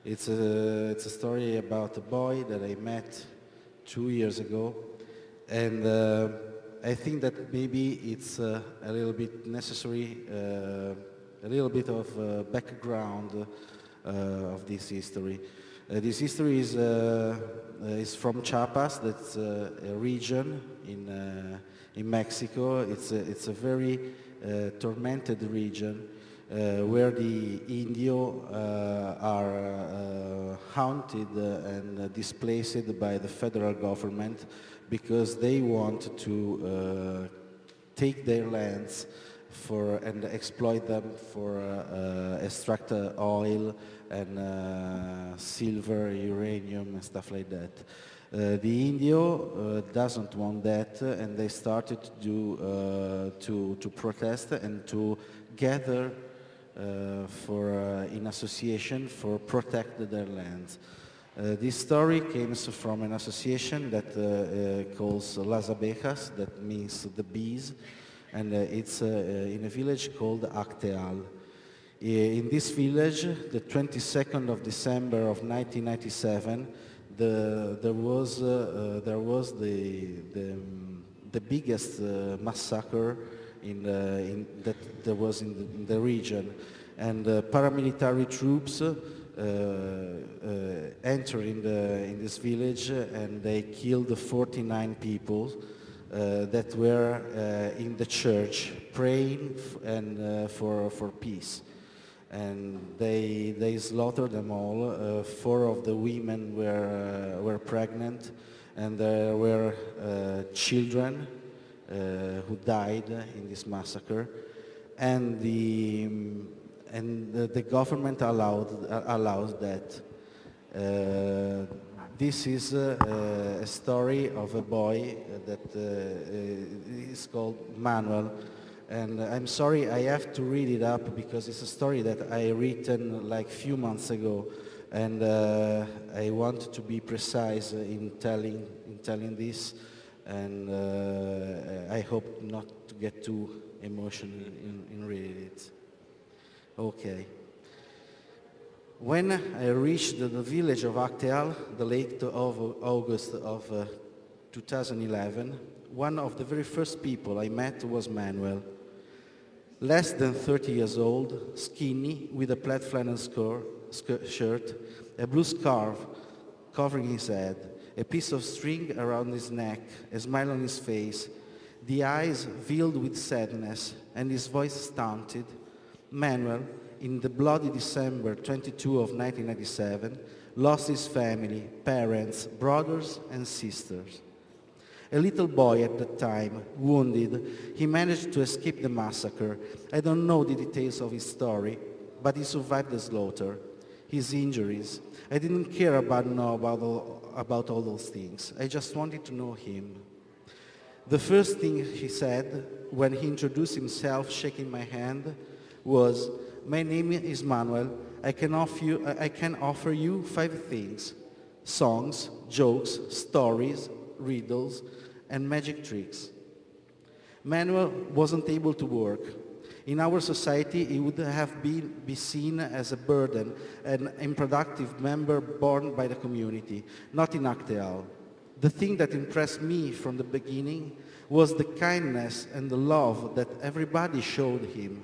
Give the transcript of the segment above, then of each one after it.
It's a story about a boy that I met 2 years ago, and I think that maybe it's a little bit necessary, a little bit of background of this history. This history is from Chiapas. That's a region in Mexico. It's a very tormented region where the Indio are haunted and displaced by the federal government because they want to take their lands and exploit them for extract oil and silver, uranium, and stuff like that. The Indio doesn't want that, and they started to protest and to gather in association for protect their lands. This story comes from an association that calls Las Abejas, that means the bees, and it's in a village called Acteal. In this village, the 22nd of December of 1997, there was the biggest massacre that there was in the region, and paramilitary troops entered in this village, and they killed 49 people that were in the church praying for peace. And they slaughtered them all. 4 of the women were pregnant, and there were children who died in this massacre. And the government allowed that. This is a story of a boy that is called Manuel. And I'm sorry, I have to read it up because it's a story that I written like a few months ago, and I want to be precise in telling this, and I hope not to get too emotional in reading it. Okay. When I reached the village of Acteal, the late of August of 2011, one of the very first people I met was Manuel. Less than 30 years old, skinny, with a plaid flannel shirt, a blue scarf covering his head, a piece of string around his neck, a smile on his face, the eyes veiled with sadness, and his voice stunted. Manuel, in the bloody December 22 of 1997, lost his family, parents, brothers, and sisters. A little boy at that time, wounded, he managed to escape the massacre. I don't know the details of his story, but he survived the slaughter, his injuries. I didn't care about all those things. I just wanted to know him. The first thing he said when he introduced himself, shaking my hand, was, "My name is Manuel. I can offer you 5 things: songs, jokes, stories, riddles, and magic tricks." Manuel wasn't able to work. In our society, he would have be seen as a burden, an unproductive member born by the community, not in Acteal. The thing that impressed me from the beginning was the kindness and the love that everybody showed him.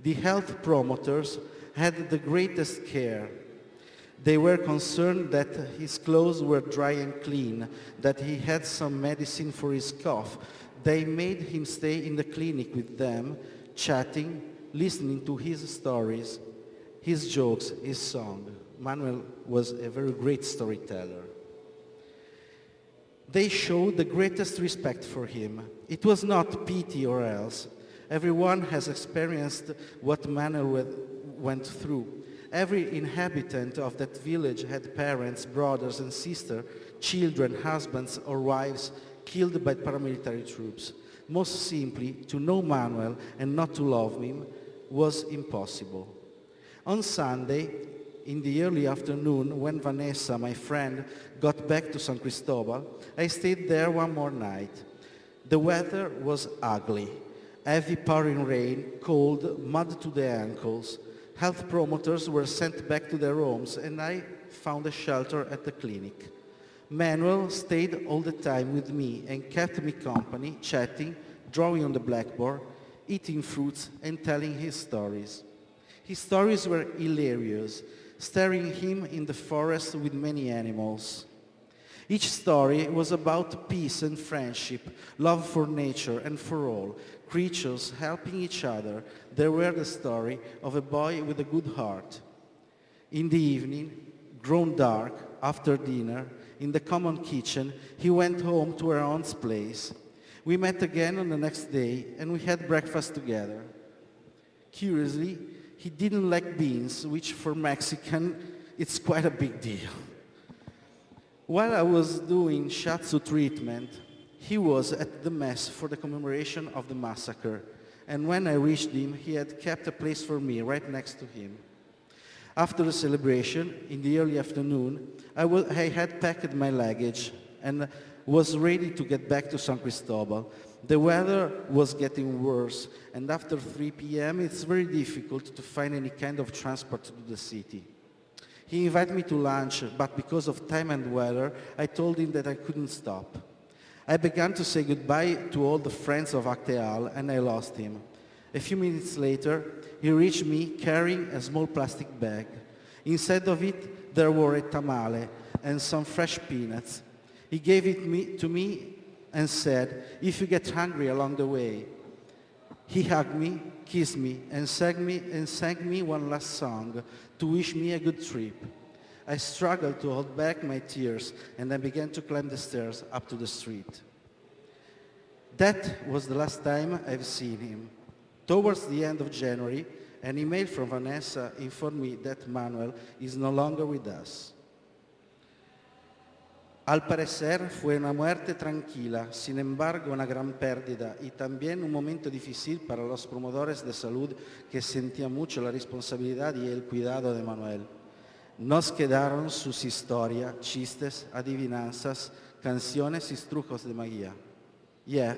The health promoters had the greatest care. They were concerned that his clothes were dry and clean, that he had some medicine for his cough. They made him stay in the clinic with them, chatting, listening to his stories, his jokes, his song. Manuel was a very great storyteller. They showed the greatest respect for him. It was not pity or else. Everyone has experienced what Manuel went through. Every inhabitant of that village had parents, brothers and sisters, children, husbands or wives killed by paramilitary troops. Most simply, to know Manuel and not to love him was impossible. On Sunday, in the early afternoon, when Vanessa, my friend, got back to San Cristobal, I stayed there one more night. The weather was ugly. Heavy pouring rain, cold, mud to the ankles. Health promoters were sent back to their homes, and I found a shelter at the clinic. Manuel stayed all the time with me and kept me company, chatting, drawing on the blackboard, eating fruits, and telling his stories. His stories were hilarious, staring him in the forest with many animals. Each story was about peace and friendship, love for nature and for all, creatures helping each other. They were the story of a boy with a good heart. In the evening, grown dark, after dinner, in the common kitchen, he went home to our aunt's place. We met again on the next day, and we had breakfast together. Curiously, he didn't like beans, which for Mexican, it's quite a big deal. While I was doing shiatsu treatment, he was at the mess for the commemoration of the massacre, and when I reached him, he had kept a place for me right next to him. After the celebration, in the early afternoon, I had packed my luggage and was ready to get back to San Cristobal. The weather was getting worse, and after 3 p.m. it's very difficult to find any kind of transport to the city. He invited me to lunch, but because of time and weather, I told him that I couldn't stop. I began to say goodbye to all the friends of Acteal, and I lost him. A few minutes later, he reached me carrying a small plastic bag. Inside of it, there were a tamale and some fresh peanuts. He gave it to me and said, "If you get hungry along the way." He hugged me, kissed me, and sang me one last song to wish me a good trip. I struggled to hold back my tears, and I began to climb the stairs up to the street. That was the last time I've seen him. Towards the end of January, an email from Vanessa informed me that Manuel is no longer with us. Al parecer fue una muerte tranquila, sin embargo una gran pérdida y también un momento difícil para los promotores de salud que sentían mucho la responsabilidad y el cuidado de Manuel. Nos quedaron sus historias, chistes, adivinanzas, canciones y trucos de magia. Yeah,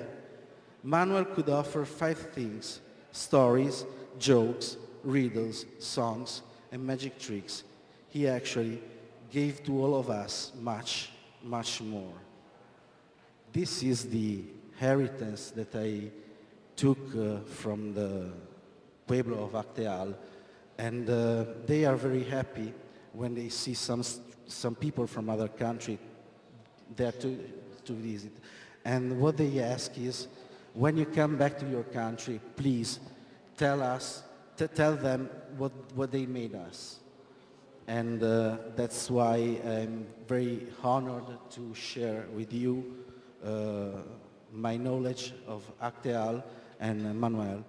Manuel could offer 5 things: stories, jokes, riddles, songs, and magic tricks. He actually gave to all of us much more. This is the inheritance that I took from the Pueblo of Acteal, and they are very happy when they see some people from other country there to visit. And what they ask is, when you come back to your country, please tell them what they made us. And that's why I'm very honored to share with you my knowledge of Acteal and Manuel.